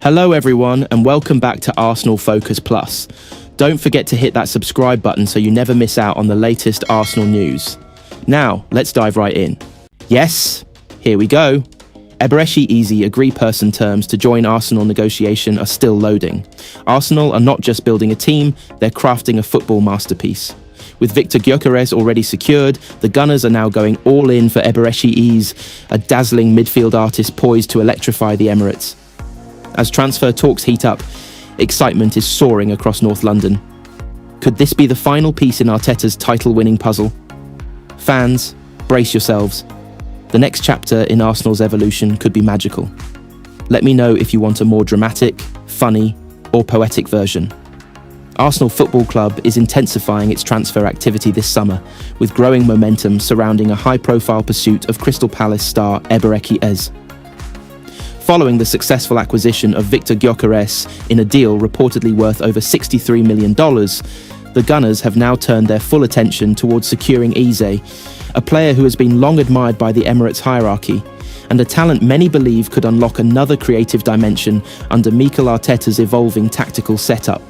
Hello everyone and welcome back to Arsenal Focus Plus. Don't forget to hit that subscribe button so you never miss out on the latest Arsenal news. Now, let's dive right in. Yes, here we go. Eberechi Eze agree person terms to join Arsenal negotiation are still loading. Arsenal are not just building a team, they're crafting a football masterpiece. With Viktor Gyökeres already secured, the Gunners are now going all in for Eberechi Eze, a dazzling midfield artist poised to electrify the Emirates. As transfer talks heat up, excitement is soaring across North London. Could this be the final piece in Arteta's title-winning puzzle? Fans, brace yourselves. The next chapter in Arsenal's evolution could be magical. Let me know if you want a more dramatic, funny, or poetic version. Arsenal Football Club is intensifying its transfer activity this summer, with growing momentum surrounding a high-profile pursuit of Crystal Palace star Eberechi Eze. Following the successful acquisition of Viktor Gyökeres in a deal reportedly worth over $63 million, the Gunners have now turned their full attention towards securing Eze, a player who has been long admired by the Emirates hierarchy, and a talent many believe could unlock another creative dimension under Mikel Arteta's evolving tactical setup.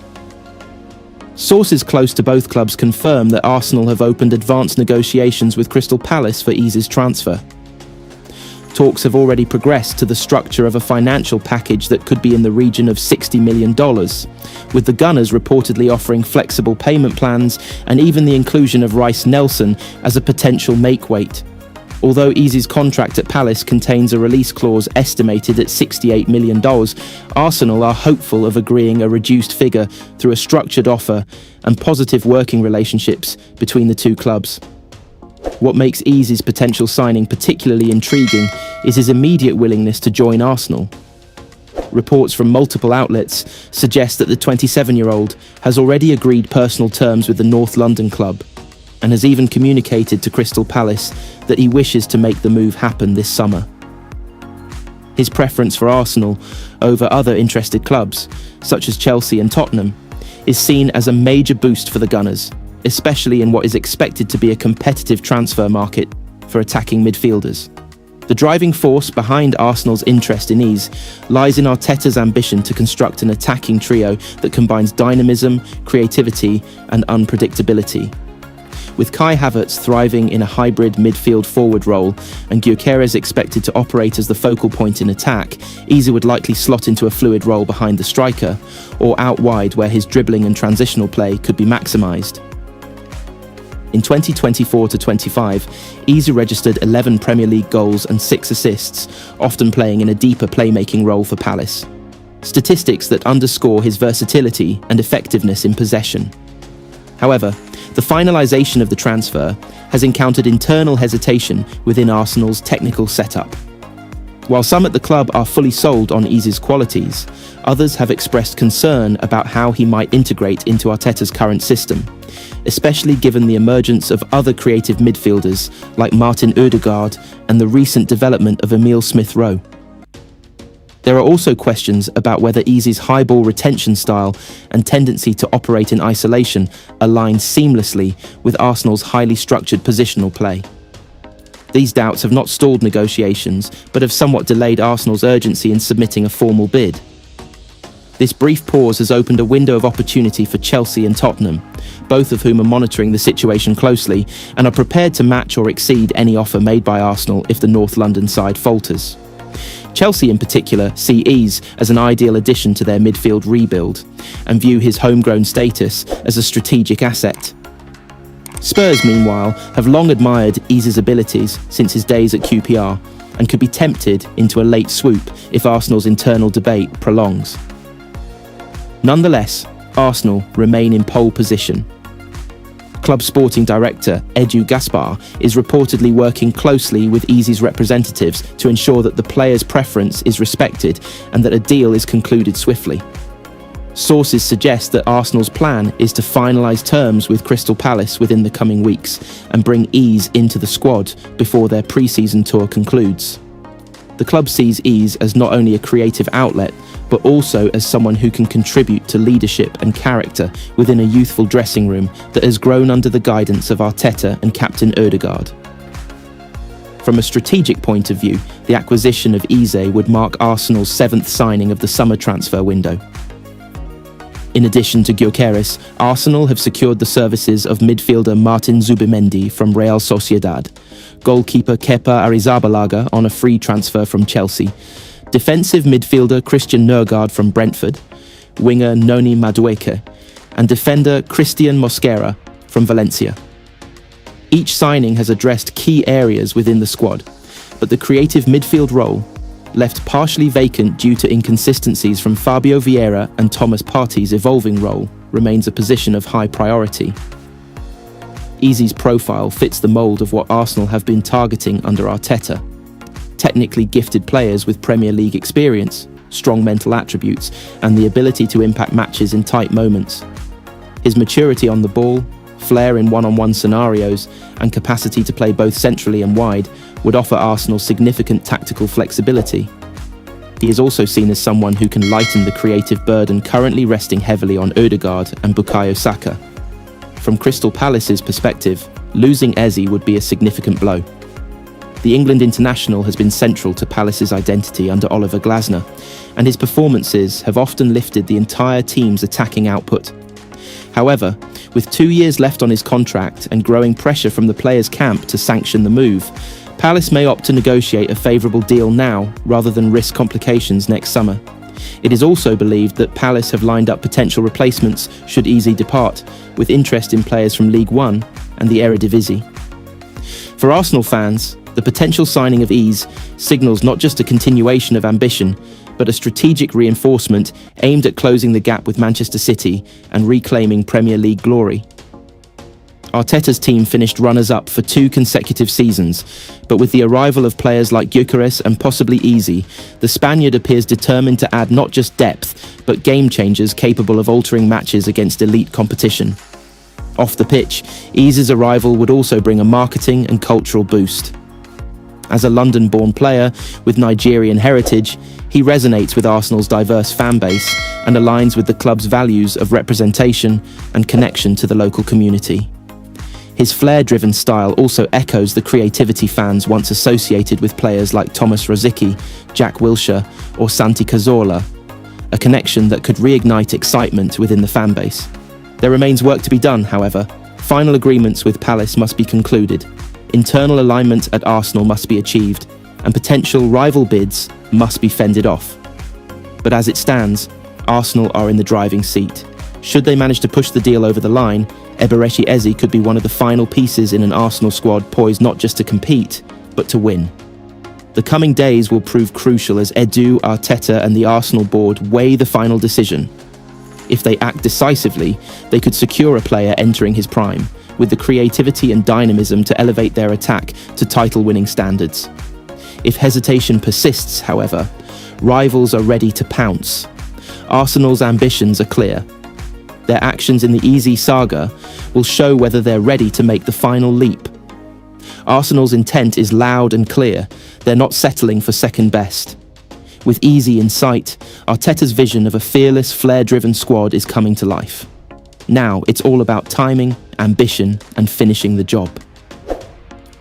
Sources close to both clubs confirm that Arsenal have opened advanced negotiations with Crystal Palace for Eze's transfer. Talks have already progressed to the structure of a financial package that could be in the region of $60 million, with the Gunners reportedly offering flexible payment plans and even the inclusion of Reiss Nelson as a potential make-weight. Although Eze's contract at Palace contains a release clause estimated at $68 million, Arsenal are hopeful of agreeing a reduced figure through a structured offer and positive working relationships between the two clubs. What makes Eze's potential signing particularly intriguing is his immediate willingness to join Arsenal. Reports from multiple outlets suggest that the 27-year-old has already agreed personal terms with the North London club and has even communicated to Crystal Palace that he wishes to make the move happen this summer. His preference for Arsenal over other interested clubs, such as Chelsea and Tottenham, is seen as a major boost for the Gunners, especially in what is expected to be a competitive transfer market for attacking midfielders. The driving force behind Arsenal's interest in Eze lies in Arteta's ambition to construct an attacking trio that combines dynamism, creativity, and unpredictability. With Kai Havertz thriving in a hybrid midfield forward role and Gyökeres expected to operate as the focal point in attack, Eze would likely slot into a fluid role behind the striker or out wide where his dribbling and transitional play could be maximised. In 2024-25, Eze registered 11 Premier League goals and 6 assists, often playing in a deeper playmaking role for Palace. Statistics that underscore his versatility and effectiveness in possession. However, the finalisation of the transfer has encountered internal hesitation within Arsenal's technical setup. While some at the club are fully sold on Eze's qualities, others have expressed concern about how he might integrate into Arteta's current system, especially given the emergence of other creative midfielders like Martin Ødegaard and the recent development of Emile Smith-Rowe. There are also questions about whether Eze's high ball retention style and tendency to operate in isolation align seamlessly with Arsenal's highly structured positional play. These doubts have not stalled negotiations, but have somewhat delayed Arsenal's urgency in submitting a formal bid. This brief pause has opened a window of opportunity for Chelsea and Tottenham, both of whom are monitoring the situation closely and are prepared to match or exceed any offer made by Arsenal if the North London side falters. Chelsea in particular see Eze as an ideal addition to their midfield rebuild and view his homegrown status as a strategic asset. Spurs, meanwhile, have long admired Eze's abilities since his days at QPR and could be tempted into a late swoop if Arsenal's internal debate prolongs. Nonetheless, Arsenal remain in pole position. Club sporting director Edu Gaspar is reportedly working closely with Eze's representatives to ensure that the player's preference is respected and that a deal is concluded swiftly. Sources suggest that Arsenal's plan is to finalise terms with Crystal Palace within the coming weeks and bring Eze into the squad before their pre-season tour concludes. The club sees Eze as not only a creative outlet, but also as someone who can contribute to leadership and character within a youthful dressing room that has grown under the guidance of Arteta and Captain Ødegaard. From a strategic point of view, the acquisition of Eze would mark Arsenal's 7th signing of the summer transfer window. In addition to Gyökeres, Arsenal have secured the services of midfielder Martin Zubimendi from Real Sociedad, goalkeeper Kepa Arrizabalaga on a free transfer from Chelsea, defensive midfielder Christian Nørgaard from Brentford, winger Noni Madueke, and defender Christian Mosquera from Valencia. Each signing has addressed key areas within the squad, but the creative midfield role, left partially vacant due to inconsistencies from Fabio Vieira and Thomas Partey's evolving role, remains a position of high priority. Eze's profile fits the mould of what Arsenal have been targeting under Arteta. Technically gifted players with Premier League experience, strong mental attributes, and the ability to impact matches in tight moments. His maturity on the ball, flair in one-on-one scenarios, and capacity to play both centrally and wide would offer Arsenal significant tactical flexibility. He is also seen as someone who can lighten the creative burden currently resting heavily on Ødegaard and Bukayo Saka. From Crystal Palace's perspective, losing Eze would be a significant blow. The England international has been central to Palace's identity under Oliver Glasner, and his performances have often lifted the entire team's attacking output. However, with 2 years left on his contract and growing pressure from the players' camp to sanction the move, Palace may opt to negotiate a favourable deal now rather than risk complications next summer. It is also believed that Palace have lined up potential replacements should Eze depart, with interest in players from League One and the Eredivisie. For Arsenal fans, the potential signing of Eze signals not just a continuation of ambition, but a strategic reinforcement aimed at closing the gap with Manchester City and reclaiming Premier League glory. Arteta's team finished runners-up for 2 consecutive seasons, but with the arrival of players like Gyökeres and possibly Eze, the Spaniard appears determined to add not just depth, but game-changers capable of altering matches against elite competition. Off the pitch, Eze's arrival would also bring a marketing and cultural boost. As a London-born player with Nigerian heritage, he resonates with Arsenal's diverse fan base and aligns with the club's values of representation and connection to the local community. His flair-driven style also echoes the creativity fans once associated with players like Thomas Rosicky, Jack Wilshere, or Santi Cazorla, a connection that could reignite excitement within the fan base. There remains work to be done, however. Final agreements with Palace must be concluded, internal alignment at Arsenal must be achieved, and potential rival bids must be fended off. But as it stands, Arsenal are in the driving seat. Should they manage to push the deal over the line, Eberechi Eze could be one of the final pieces in an Arsenal squad poised not just to compete, but to win. The coming days will prove crucial as Edu, Arteta and the Arsenal board weigh the final decision. If they act decisively, they could secure a player entering his prime, with the creativity and dynamism to elevate their attack to title-winning standards. If hesitation persists, however, rivals are ready to pounce. Arsenal's ambitions are clear. Their actions in the Eze saga will show whether they're ready to make the final leap. Arsenal's intent is loud and clear. They're not settling for second best. With Eze in sight, Arteta's vision of a fearless, flair-driven squad is coming to life. Now it's all about timing, ambition, and finishing the job.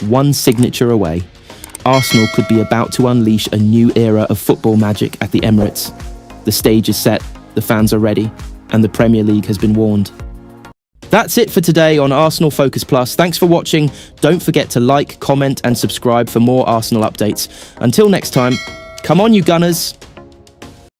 One signature away, Arsenal could be about to unleash a new era of football magic at the Emirates. The stage is set, the fans are ready, and the Premier League has been warned. That's it for today on Arsenal Focus Plus. Thanks for watching. Don't forget to like, comment, and subscribe for more Arsenal updates. Until next time, come on you Gunners!